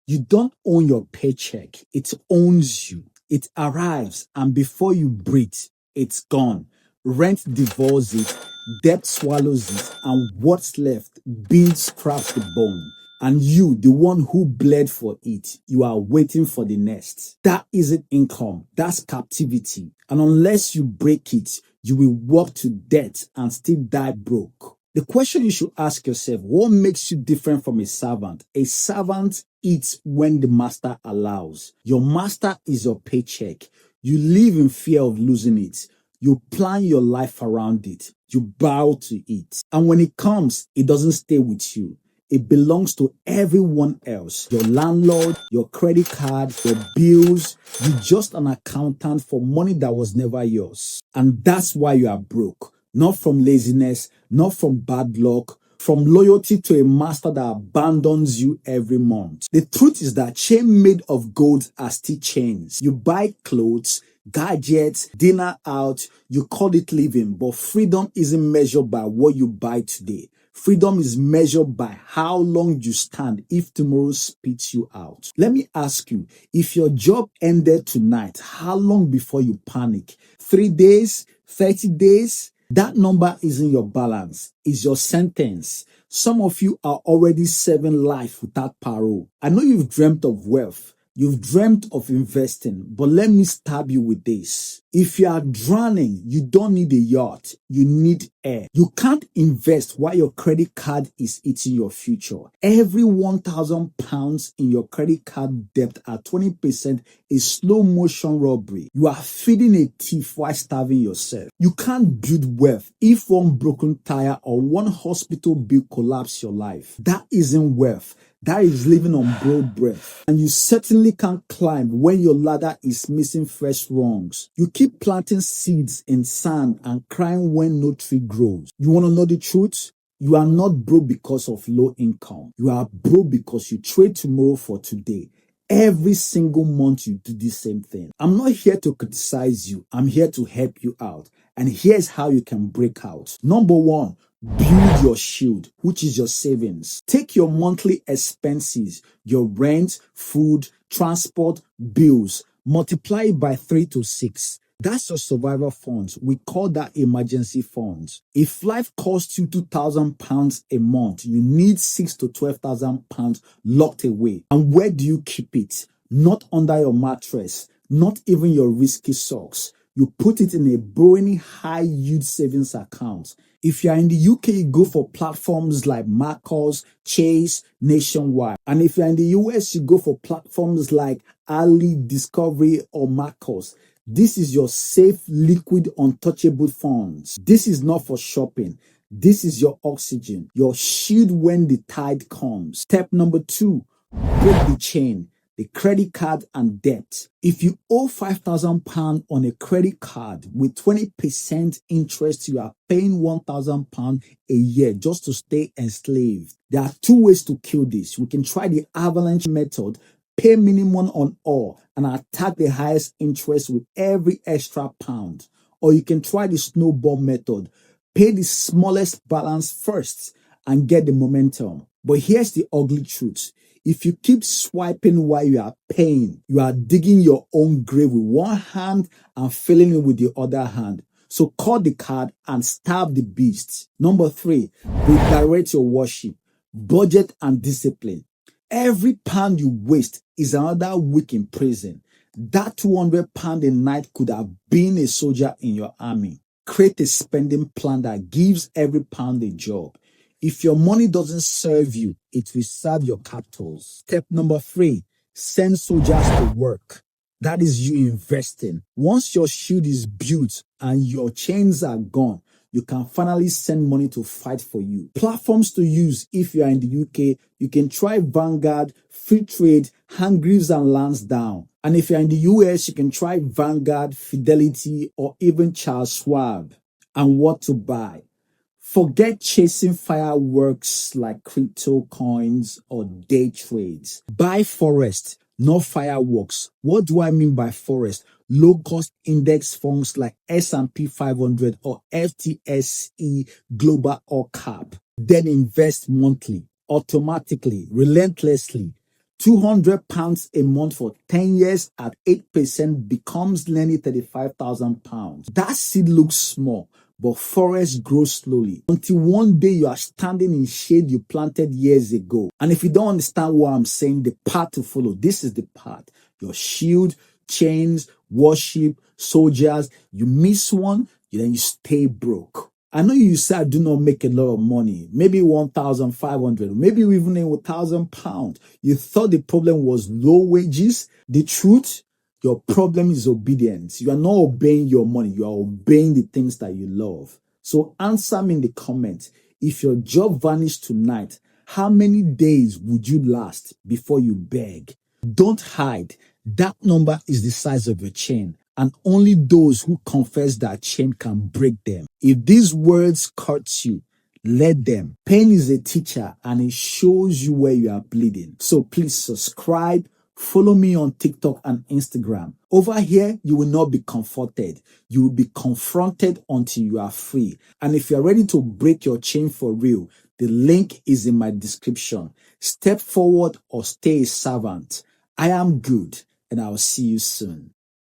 You don't own your paycheck. It owns you. It arrives, and before you breathe, it's gone. Rent devours it, debt swallows it, and what's left builds scraps the bone. And you, the one who bled for it, you are waiting for the next. That isn't income. That's captivity. And unless you break it, you will walk to death and still die broke. The question you should ask yourself, what makes you different from a servant? A servant eats when the master allows. Your master is your paycheck. You live in fear of losing it. You plan your life around it. You bow to it. And when it comes, it doesn't stay with you. It belongs to everyone else. Your landlord, your credit card, your bills. You're just an accountant for money that was never yours. And that's why you are broke. Not from laziness, not from bad luck, from loyalty to a master that abandons you every month. The truth is that chains made of gold are still chains. You buy clothes, gadgets, dinner out, you call it living, but freedom isn't measured by what you buy today. Freedom is measured by how long you stand if tomorrow spits you out. Let me ask you, if your job ended tonight, how long before you panic? 3 days? 30 days? That number isn't your balance, it's your sentence. Some of you are already serving life without parole. I know you've dreamt of wealth. You've dreamt of investing, but let me stab you with this. If you are drowning, you don't need a yacht. You need air. You can't invest while your credit card is eating your future. Every £1,000 in your credit card debt at 20% is slow motion robbery. You are feeding a thief while starving yourself. You can't build wealth if one broken tire or one hospital bill collapse your life. That isn't wealth. That is living on broad breath. And you certainly can't climb when your ladder is missing fresh rungs. You keep planting seeds in sand and crying when no tree grows. You want to know the truth? You are not broke because of low income. You are broke because you trade tomorrow for today. Every single month you do the same thing. I'm not here to criticize you. I'm here to help you out. And here's how you can break out. Number one, build your shield, which is your savings. Take your monthly expenses, your rent, food, transport, bills, multiply it by 3 to 6. That's your survival funds. We call that emergency funds. If life costs you £2,000 a month, you need £6,000 to £12,000 locked away. And where do you keep it? Not under your mattress, not even your risky socks. You put it in a borrowing high yield savings account. If you are in the UK, you go for platforms like Marcos, Chase, Nationwide. And if you are in the US, you go for platforms like Ali, Discovery, or Marcos. This is your safe, liquid, untouchable funds. This is not for shopping. This is your oxygen, your shield when the tide comes. Step number 2, break the chain. The credit card and debt. If you owe £5,000 on a credit card with 20% interest, you are paying £1,000 a year just to stay enslaved. There are 2 ways to kill this. We can try the avalanche method, pay minimum on all, and attack the highest interest with every extra pound. Or you can try the snowball method, pay the smallest balance first and get the momentum. But here's the ugly truth. If you keep swiping while you are paying, you are digging your own grave with one hand and filling it with the other hand. So cut the card and stab the beast. Number 3, redirect your worship, budget and discipline. Every pound you waste is another week in prison. That £200 a night could have been a soldier in your army. Create a spending plan that gives every pound a job. If your money doesn't serve you, it will serve your captors. Step number 3, send soldiers to work. That is you investing. Once your shield is built and your chains are gone, you can finally send money to fight for you. Platforms to use if you are in the UK, you can try Vanguard, Free Trade, Hargreaves and Lansdowne. And if you're in the US, you can try Vanguard, Fidelity, or even Charles Schwab. And what to buy? Forget chasing fireworks like crypto coins or day trades. Buy forest, not fireworks. What do I mean by forest? Low-cost index funds like S&P 500 or FTSE Global or CAP. Then invest monthly, automatically, relentlessly. £200 a month for 10 years at 8% becomes nearly £35,000. That seed looks small, but forest grows slowly until one day you are standing in shade you planted years ago. And if you don't understand what I'm saying, the path to follow, this is the path. Your shield, chains, worship, soldiers. You miss one, then you stay broke. I know you say I do not make a lot of money, maybe 1,500, maybe even £1,000. You thought the problem was low wages. The truth, your problem is obedience. You are not obeying your money. You are obeying the things that you love. So answer me in the comments. If your job vanished tonight, how many days would you last before you beg? Don't hide. That number is the size of your chain, and only those who confess that chain can break them. If these words cut you, let them. Pain is a teacher and it shows you where you are bleeding. So please subscribe. Follow me on TikTok and Instagram. Over here, you will not be comforted. You will be confronted until you are free. And if you're ready to break your chain for real, the link is in my description. Step forward or stay a servant. I am good, and I'll see you soon.